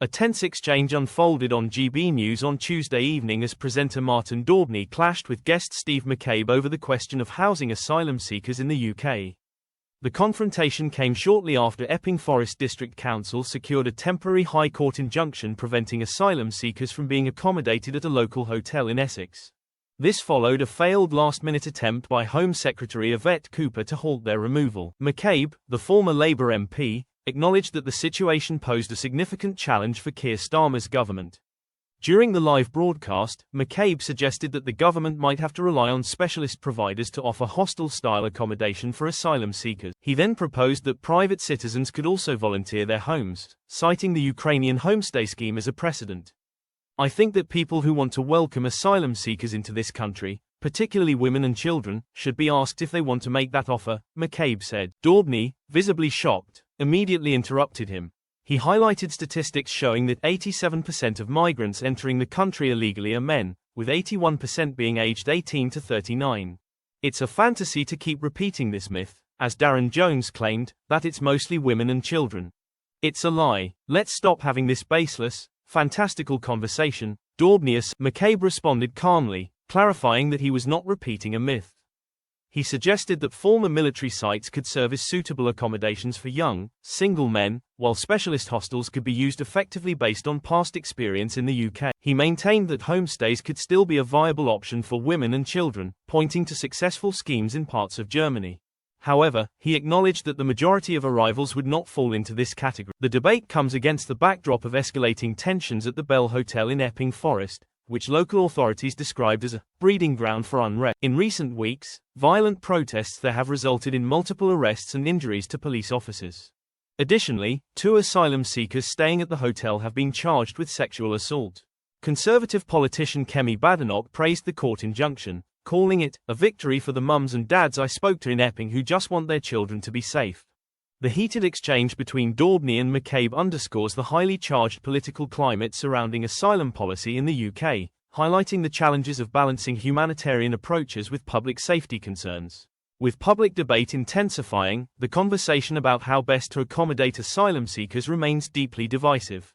A tense exchange unfolded on GB News on Tuesday evening as presenter Martin Daubney clashed with guest Steve McCabe over the question of housing asylum seekers in the UK. The confrontation came shortly after Epping Forest District Council secured a temporary High Court injunction preventing asylum seekers from being accommodated at a local hotel in Essex. This followed a failed last-minute attempt by Home Secretary Yvette Cooper to halt their removal. McCabe, the former Labour MP, acknowledged that the situation posed a significant challenge for Keir Starmer's government. During the live broadcast, McCabe suggested that the government might have to rely on specialist providers to offer hostel-style accommodation for asylum seekers. He then proposed that private citizens could also volunteer their homes, citing the Ukrainian homestay scheme as a precedent. "I think that people who want to welcome asylum seekers into this country, particularly women and children, should be asked if they want to make that offer," McCabe said. Daubney, visibly shocked, immediately interrupted him. He highlighted statistics showing that 87% of migrants entering the country illegally are men, with 81% being aged 18 to 39. "It's a fantasy to keep repeating this myth, as Darren Jones claimed, that it's mostly women and children. It's a lie. Let's stop having this baseless, fantastical conversation." McCabe responded calmly, clarifying that he was not repeating a myth. He suggested that former military sites could serve as suitable accommodations for young, single men, while specialist hostels could be used effectively based on past experience in the UK. He maintained that homestays could still be a viable option for women and children, pointing to successful schemes in parts of Germany. However, he acknowledged that the majority of arrivals would not fall into this category. The debate comes against the backdrop of escalating tensions at the Bell Hotel in Epping Forest, which local authorities described as a breeding ground for unrest. In recent weeks, violent protests there have resulted in multiple arrests and injuries to police officers. Additionally, 2 asylum seekers staying at the hotel have been charged with sexual assault. Conservative politician Kemi Badenoch praised the court injunction, calling it a victory for the mums and dads I spoke to in Epping who just want their children to be safe. The heated exchange between Daubney and McCabe underscores the highly charged political climate surrounding asylum policy in the UK, highlighting the challenges of balancing humanitarian approaches with public safety concerns. With public debate intensifying, the conversation about how best to accommodate asylum seekers remains deeply divisive.